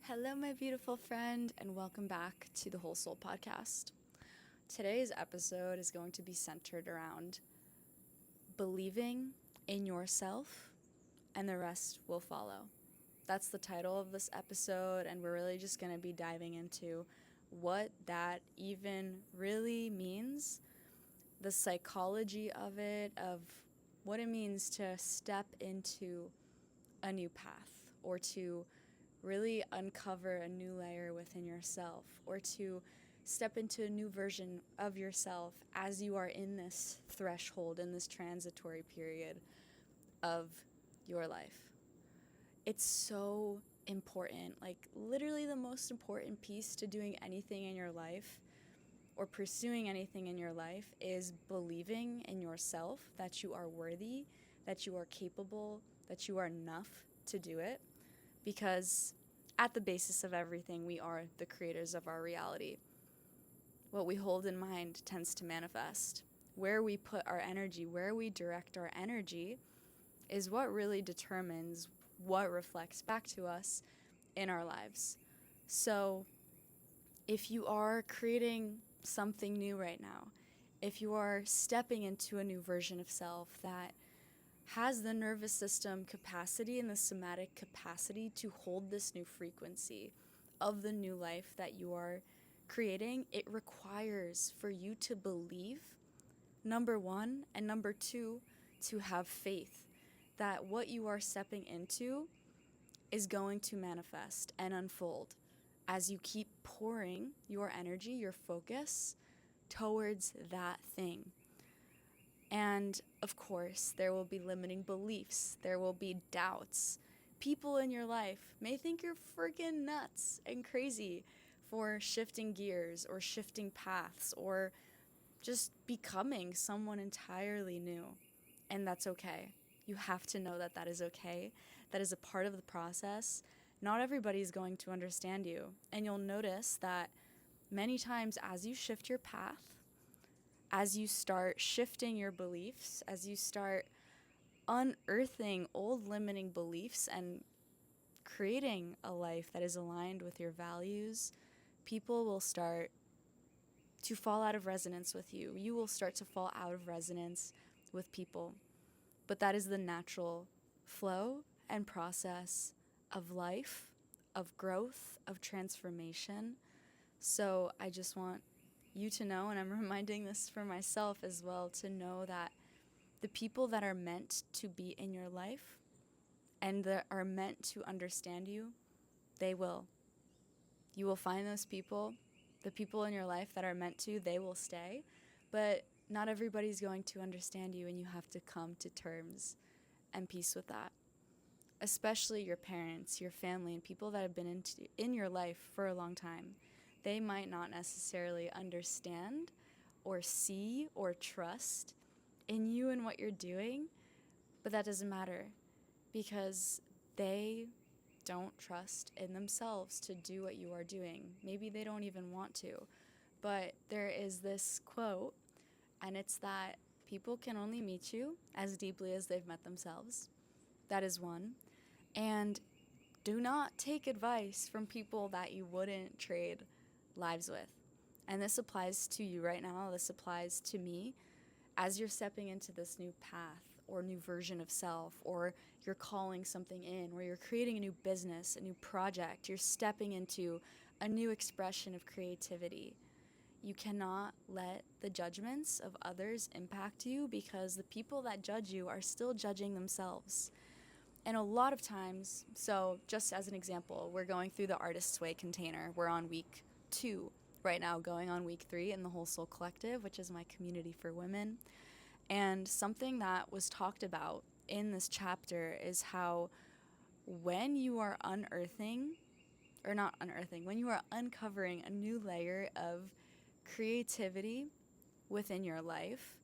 Hello, my beautiful friend, and welcome back to the Whole Soul Podcast. Today's episode is going to be centered around believing in yourself, and the rest will follow. That's the title of this episode, and we're really just going to be diving into what that even really means, the psychology of it, of what it means to step into a new path or to really uncover a new layer within yourself or to step into a new version of yourself as you are in this threshold, in this transitory period of your life. It's so important, like literally the most important piece to doing anything in your life or pursuing anything in your life is believing in yourself, that you are worthy, that you are capable, that you are enough to do it. Because at the basis of everything, we are the creators of our reality. What we hold in mind tends to manifest. Where we put our energy, where we direct our energy, is what really determines what reflects back to us in our lives. So if you are creating something new right now, if you are stepping into a new version of self that has the nervous system capacity and the somatic capacity to hold this new frequency of the new life that you are creating, it requires for you to believe, number one, and number two, to have faith that what you are stepping into is going to manifest and unfold as you keep pouring your energy, your focus towards that thing. And of course, there will be limiting beliefs. There will be doubts. People in your life may think you're freaking nuts and crazy for shifting gears or shifting paths or just becoming someone entirely new. And that's okay. You have to know that that is okay. That is a part of the process. Not everybody is going to understand you. And you'll notice that many times as you shift your path, as you start shifting your beliefs, as you start unearthing old limiting beliefs and creating a life that is aligned with your values, people will start to fall out of resonance with you. You will start to fall out of resonance with people. But that is the natural flow and process of life, of growth, of transformation. So I just want you to know, and I'm reminding this for myself as well, to know that the people that are meant to be in your life and that are meant to understand you, they will. You will find those people, the people in your life that are meant to, they will stay, but not everybody's going to understand you, and you have to come to terms and peace with that. Especially your parents, your family, and people that have been in your life for a long time. They might not necessarily understand or see or trust in you and what you're doing, but that doesn't matter because they don't trust in themselves to do what you are doing. Maybe they don't even want to, but there is this quote, and it's that people can only meet you as deeply as they've met themselves. That is one. And do not take advice from people that you wouldn't trade lives with. And this applies to you right now. This applies to me as you're stepping into this new path or new version of self, or you're calling something in, or you're creating a new business, a new project. You're stepping into a new expression of creativity. You cannot let the judgments of others impact you because the people that judge you are still judging themselves. And a lot of times, so just as an example, we're going through the Artist's Way container. We're on week 2 right now, going on week 3 in the Whole Soul Collective, which is my community for women. And something that was talked about in this chapter is how when you are when you are uncovering a new layer of creativity within your life,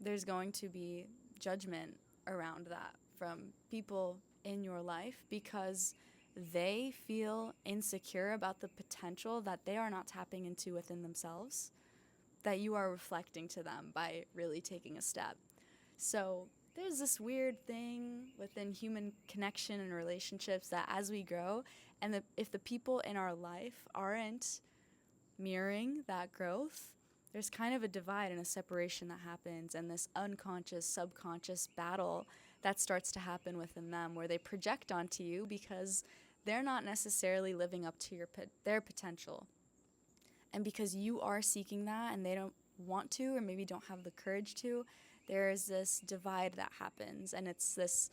there's going to be judgment around that from people in your life because they feel insecure about the potential that they are not tapping into within themselves, that you are reflecting to them by really taking a step. So there's this weird thing within human connection and relationships that as we grow And if the people in our life aren't mirroring that growth, there's kind of a divide and a separation that happens, and this unconscious, subconscious battle that starts to happen within them where they project onto you because they're not necessarily living up to their potential. And because you are seeking that and they don't want to, or maybe don't have the courage to, there is this divide that happens, and it's this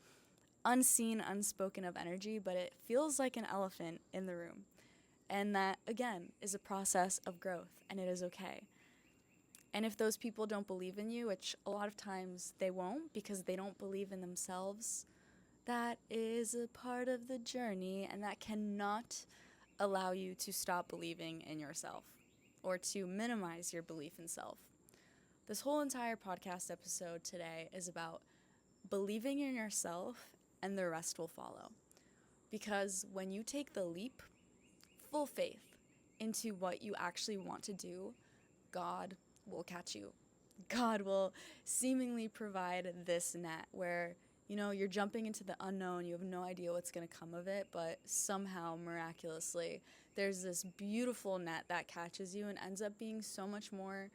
unseen, unspoken of energy, but it feels like an elephant in the room. And that, again, is a process of growth, and it is okay. And if those people don't believe in you, which a lot of times they won't because they don't believe in themselves, that is a part of the journey, and that cannot allow you to stop believing in yourself or to minimize your belief in self. This whole entire podcast episode today is about believing in yourself, and the rest will follow. Because when you take the leap, full faith into what you actually want to do, God will catch you. God will seemingly provide this net where, you're jumping into the unknown. You have no idea what's going to come of it, but somehow, miraculously, there's this beautiful net that catches you and ends up being so much more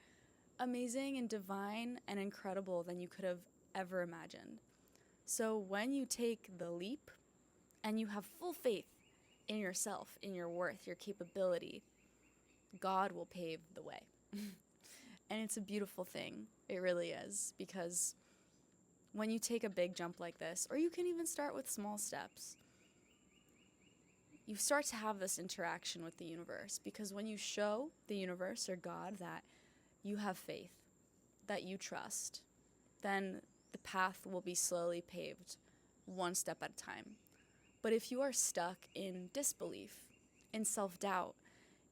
amazing and divine and incredible than you could have ever imagined. So when you take the leap and you have full faith in yourself, in your worth, your capability, God will pave the way. And it's a beautiful thing. It really is. Because when you take a big jump like this, or you can even start with small steps, you start to have this interaction with the universe. Because when you show the universe or God that you have faith, that you trust, then the path will be slowly paved, one step at a time. But if you are stuck in disbelief, in self-doubt,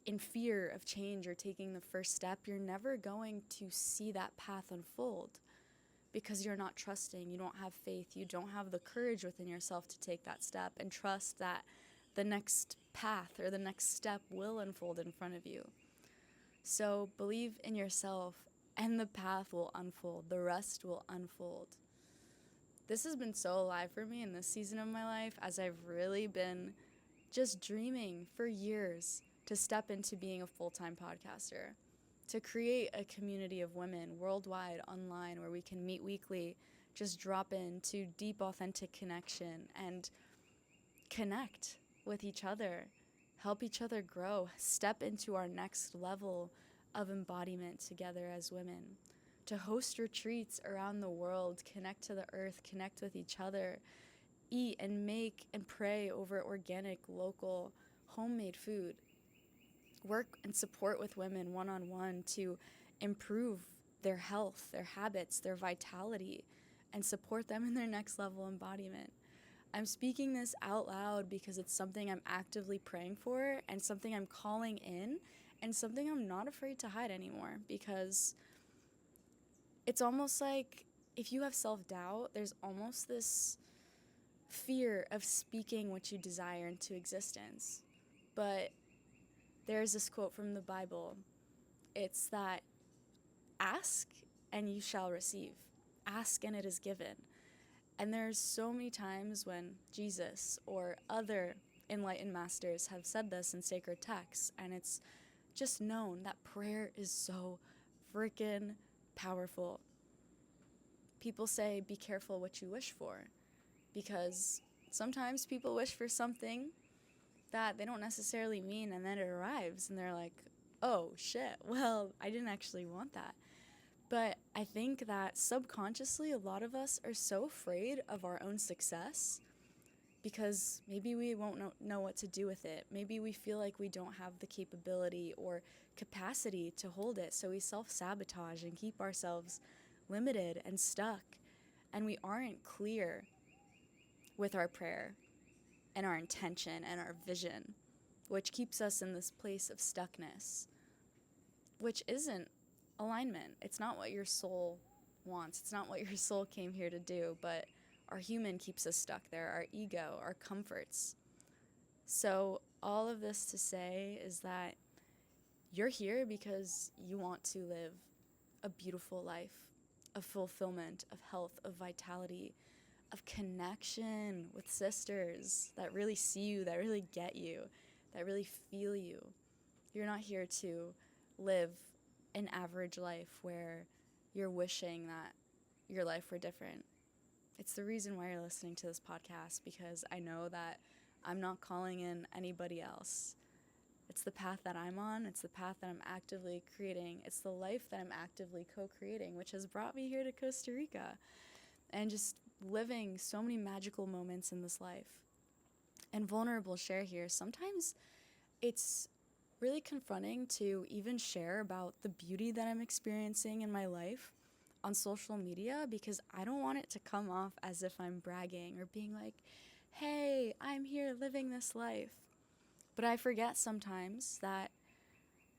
in fear of change or taking the first step, you're never going to see that path unfold because you're not trusting, you don't have faith, you don't have the courage within yourself to take that step and trust that the next path or the next step will unfold in front of you. So believe in yourself and the path will unfold, the rest will unfold. This has been so alive for me in this season of my life as I've really been just dreaming for years to step into being a full-time podcaster, to create a community of women worldwide online where we can meet weekly, just drop into deep, authentic connection and connect with each other, help each other grow, step into our next level of embodiment together as women, to host retreats around the world, connect to the earth, connect with each other, eat and make and pray over organic, local, homemade food, work and support with women one-on-one to improve their health, their habits, their vitality, and support them in their next level embodiment. I'm speaking this out loud because it's something I'm actively praying for and something I'm calling in and something I'm not afraid to hide anymore, because it's almost like if you have self-doubt, there's almost this fear of speaking what you desire into existence. But there's this quote from the Bible. It's that ask and you shall receive. Ask and it is given. And there's so many times when Jesus or other enlightened masters have said this in sacred texts, and it's just known that prayer is so freaking powerful. People say, be careful what you wish for, because sometimes people wish for something that they don't necessarily mean, and then it arrives and they're like, oh shit, well, I didn't actually want that. But I think that subconsciously a lot of us are so afraid of our own success because maybe we won't know what to do with it. Maybe we feel like we don't have the capability or capacity to hold it, so we self-sabotage and keep ourselves limited and stuck, and we aren't clear with our prayer and our intention and our vision, which keeps us in this place of stuckness, which isn't alignment. It's not what your soul wants. It's not what your soul came here to do, but our human keeps us stuck there, our ego, our comforts. So all of this to say is that you're here because you want to live a beautiful life of fulfillment, of health, of vitality, of connection with sisters that really see you, that really get you, that really feel you. You're not here to live an average life where you're wishing that your life were different. It's the reason why you're listening to this podcast, because I know that I'm not calling in anybody else. It's the path that I'm on. It's the path that I'm actively creating. It's the life that I'm actively co-creating, which has brought me here to Costa Rica and just living so many magical moments in this life. And vulnerable share here. Sometimes it's really confronting to even share about the beauty that I'm experiencing in my life on social media, because I don't want it to come off as if I'm bragging or being like, hey, I'm here living this life. But I forget sometimes that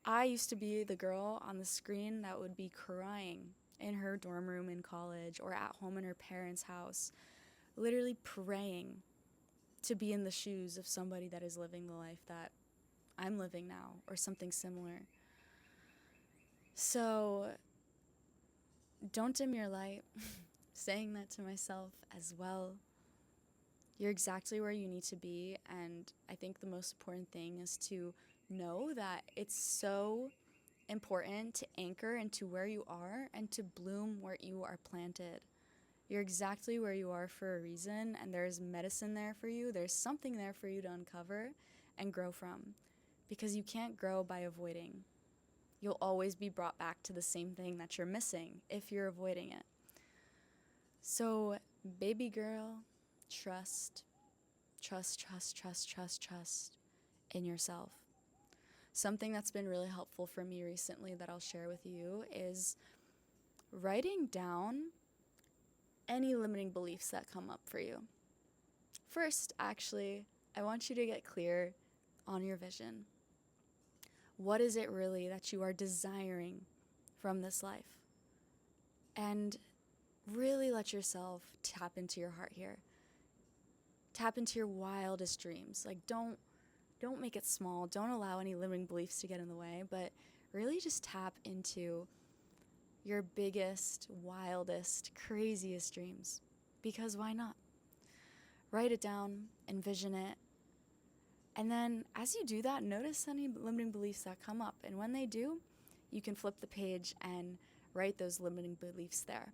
I used to be the girl on the screen that would be crying in her dorm room in college or at home in her parents' house, literally praying to be in the shoes of somebody that is living the life that I'm living now, or something similar. So don't dim your light. Saying that to myself as well. You're exactly where you need to be, and I think the most important thing is to know that it's so important to anchor into where you are and to bloom where you are planted. You're exactly where you are for a reason, and there's medicine there for you. There's something there for you to uncover and grow from, because you can't grow by avoiding. You'll always be brought back to the same thing that you're missing if you're avoiding it. So, baby girl, trust in yourself. Something that's been really helpful for me recently that I'll share with you is writing down any limiting beliefs that come up for you. First, actually, I want you to get clear on your vision. What is it really that you are desiring from this life? And really let yourself tap into your heart here. Tap into your wildest dreams. Like, don't make it small. Don't allow any limiting beliefs to get in the way, but really just tap into your biggest, wildest, craziest dreams. Because why not? Write it down, envision it, and then as you do that, notice any limiting beliefs that come up. And when they do, you can flip the page and write those limiting beliefs there.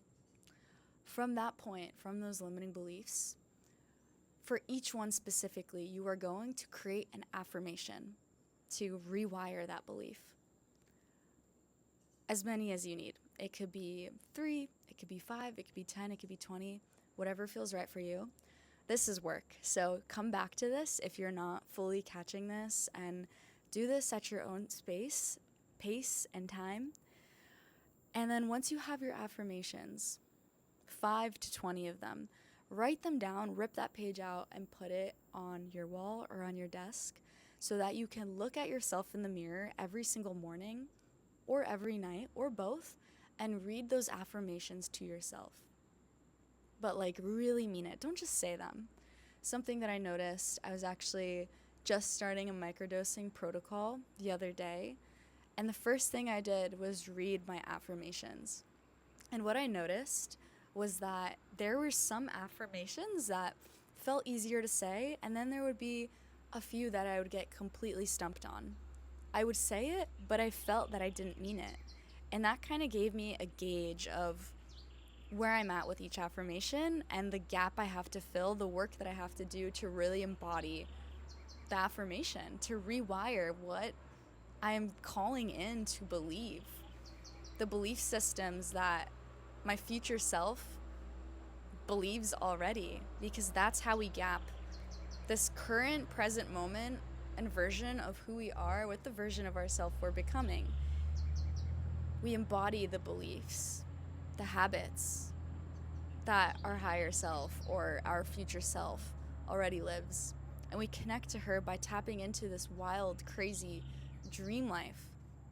From that point, from those limiting beliefs, for each one specifically, you are going to create an affirmation to rewire that belief. As many as you need. It could be 3, it could be 5, it could be 10, it could be 20, whatever feels right for you. This is work, so come back to this if you're not fully catching this, and do this at your own space, pace, and time. And then once you have your affirmations, 5 to 20 of them, write them down, rip that page out, and put it on your wall or on your desk so that you can look at yourself in the mirror every single morning or every night or both and read those affirmations to yourself. But like really mean it. Don't just say them. Something that I noticed, I was actually just starting a microdosing protocol the other day, and the first thing I did was read my affirmations. And what I noticed was that there were some affirmations that felt easier to say, and then there would be a few that I would get completely stumped on. I would say it, but I felt that I didn't mean it. And that kind of gave me a gauge of where I'm at with each affirmation and the gap I have to fill, the work that I have to do to really embody the affirmation, to rewire what I am calling in to believe. The belief systems that my future self believes already, because that's how we gap this current present moment and version of who we are with the version of ourself we're becoming. We embody the beliefs, the habits that our higher self or our future self already lives. And we connect to her by tapping into this wild, crazy dream life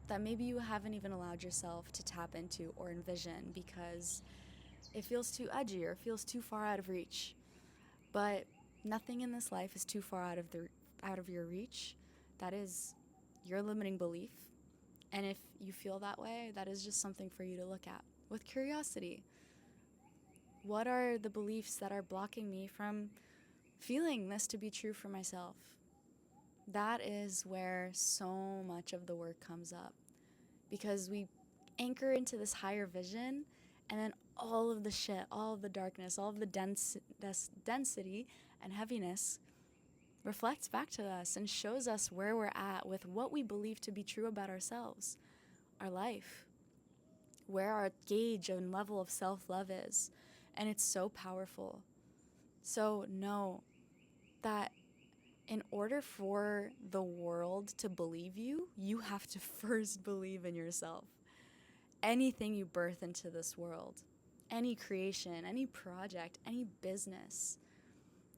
that maybe you haven't even allowed yourself to tap into or envision because it feels too edgy or feels too far out of reach. But nothing in this life is too far out of your reach. That is your limiting belief. And if you feel that way, that is just something for you to look at with curiosity. What are the beliefs that are blocking me from feeling this to be true for myself? That is where so much of the work comes up, because we anchor into this higher vision, and then all of the shit, all of the darkness, all of the density and heaviness reflects back to us and shows us where we're at with what we believe to be true about ourselves, our life, where our gauge and level of self-love is. And it's so powerful. So know that in order for the world to believe you, you have to first believe in yourself. Anything you birth into this world, any creation, any project, any business,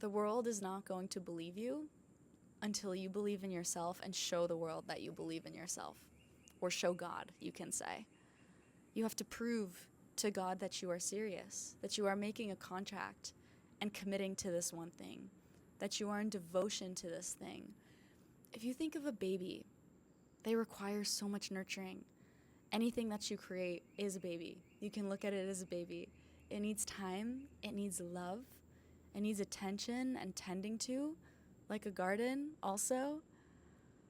the world is not going to believe you until you believe in yourself and show the world that you believe in yourself. Or show God, you can say. You have to prove to God that you are serious, that you are making a contract and committing to this one thing, that you are in devotion to this thing. If you think of a baby, they require so much nurturing. Anything that you create is a baby. You can look at it as a baby. It needs time, it needs love, it needs attention and tending to, like a garden also.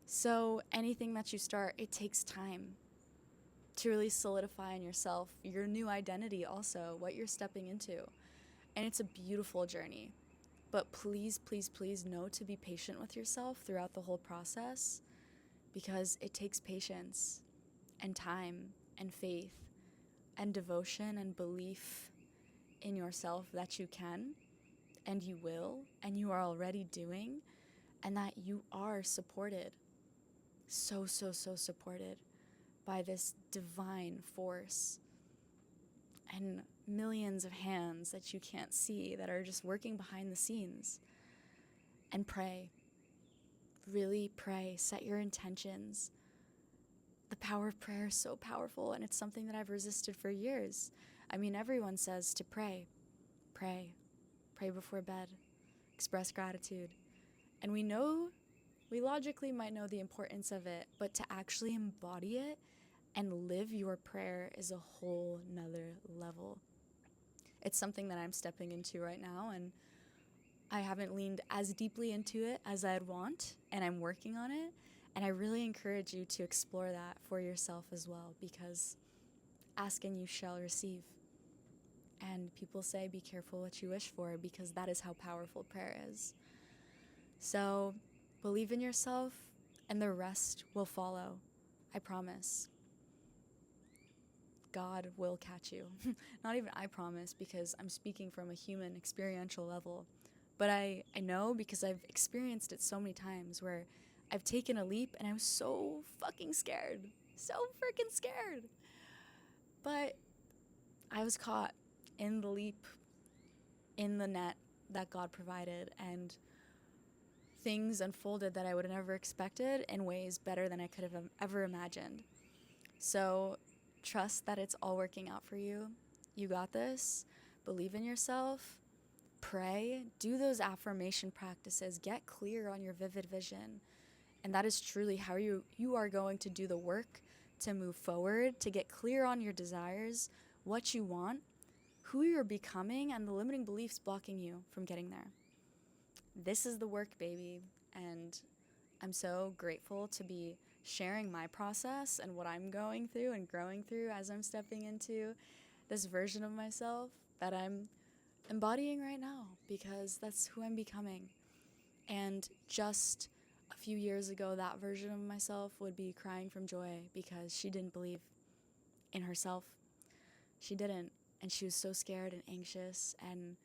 So anything that you start, it takes time to really solidify in yourself your new identity also, what you're stepping into. And it's a beautiful journey. But please, please, please know to be patient with yourself throughout the whole process, because it takes patience and time and faith and devotion and belief in yourself that you can and you will and you are already doing, and that you are supported, so, so, so supported by this divine force and millions of hands that you can't see that are just working behind the scenes. And pray. Really pray. Set your intentions. The power of prayer is so powerful, and it's something that I've resisted for years. I mean, everyone says to pray. Pray. Pray before bed. Express gratitude. And we logically might know the importance of it, but to actually embody it and live your prayer is a whole nother level. It's something that I'm stepping into right now, and I haven't leaned as deeply into it as I'd want, and I'm working on it. And I really encourage you to explore that for yourself as well, because ask and you shall receive. And people say be careful what you wish for, because that is how powerful prayer is. So believe in yourself, and the rest will follow. I promise. God will catch you. Not even I promise, because I'm speaking from a human experiential level. But I know, because I've experienced it so many times where I've taken a leap and I was so fucking scared. So freaking scared. But I was caught in the leap, in the net that God provided, and things unfolded that I would have never expected in ways better than I could have ever imagined. So trust that it's all working out for you. You got this. Believe in yourself. Pray. Do those affirmation practices. Get clear on your vivid vision. And that is truly how you are going to do the work to move forward, to get clear on your desires, what you want, who you're becoming, and the limiting beliefs blocking you from getting there. This is the work, baby. And I'm so grateful to be sharing my process and what I'm going through and growing through as I'm stepping into this version of myself that I'm embodying right now, because that's who I'm becoming. And just a few years ago, that version of myself would be crying from joy because she didn't believe in herself. She didn't, and she was so scared and anxious, and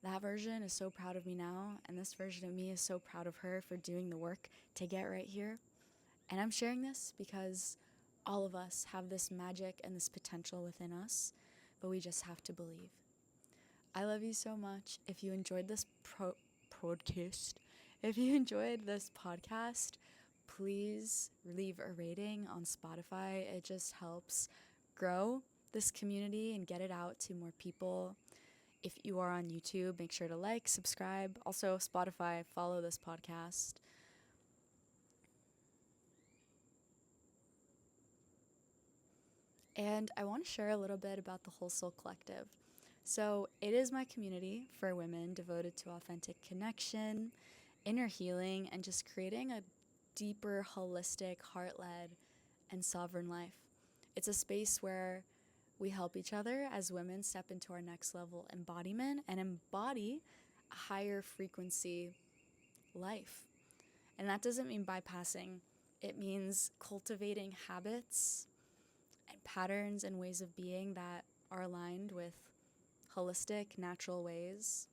that version is so proud of me now, and this version of me is so proud of her for doing the work to get right here. And I'm sharing this because all of us have this magic and this potential within us, but we just have to believe. I love you so much. If you enjoyed this podcast, please leave a rating on Spotify. It just helps grow this community and get it out to more people. If you are on YouTube, make sure to like, subscribe. Also, Spotify, follow this podcast. And I want to share a little bit about the Whole Soul Collective. So it is my community for women devoted to authentic connection, inner healing, and just creating a deeper, holistic, heart-led, and sovereign life. It's a space where we help each other as women step into our next level embodiment and embody a higher frequency life. And that doesn't mean bypassing, it means cultivating habits and patterns and ways of being that are aligned with holistic, natural ways,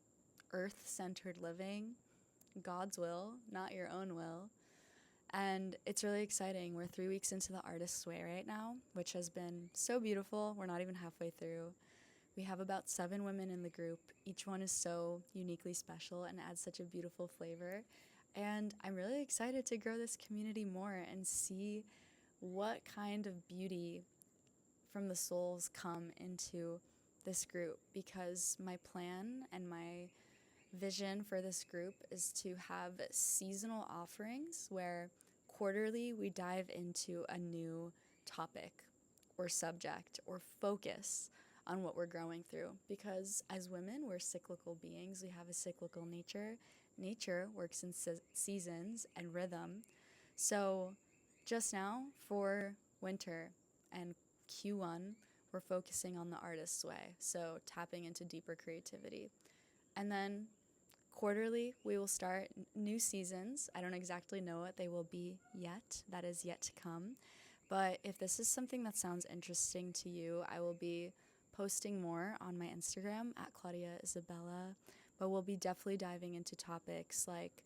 earth centered living, God's will, not your own will. And it's really exciting. We're 3 weeks into the Artist's Way right now, which has been so beautiful. We're not even halfway through. We have about 7 women in the group. Each one is so uniquely special and adds such a beautiful flavor. And I'm really excited to grow this community more and see what kind of beauty from the souls come into this group, because my plan and my vision for this group is to have seasonal offerings where quarterly we dive into a new topic or subject or focus on what we're growing through. Because as women, we're cyclical beings, we have a cyclical nature. Nature works in seasons and rhythm. So just now for winter and Q1, we're focusing on the artist's way, so tapping into deeper creativity. And then quarterly, we will start new seasons. I don't exactly know what they will be yet. That is yet to come. But if this is something that sounds interesting to you, I will be posting more on my Instagram at Claudia Isabella. But we'll be definitely diving into topics like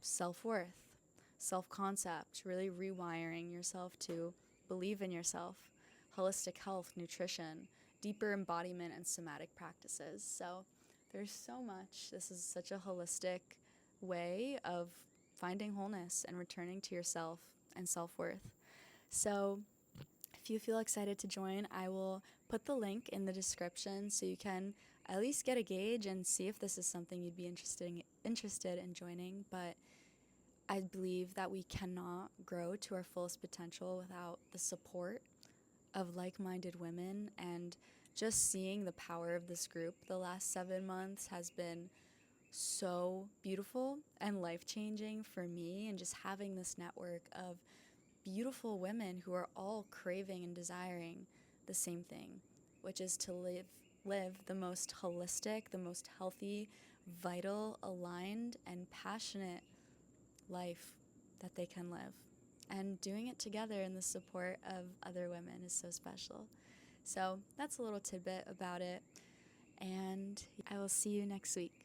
self-worth, self-concept, really rewiring yourself to believe in yourself, holistic health, nutrition, deeper embodiment, and somatic practices. So there's so much. This is such a holistic way of finding wholeness and returning to yourself and self-worth. So if you feel excited to join, I will put the link in the description so you can at least get a gauge and see if this is something you'd be interested in joining. But I believe that we cannot grow to our fullest potential without the support of like-minded women, and just seeing the power of this group the last 7 months has been so beautiful and life-changing for me, and just having this network of beautiful women who are all craving and desiring the same thing, which is to live the most holistic, the most healthy, vital, aligned, and passionate life that they can live. And doing it together in the support of other women is so special. So that's a little tidbit about it. And I will see you next week.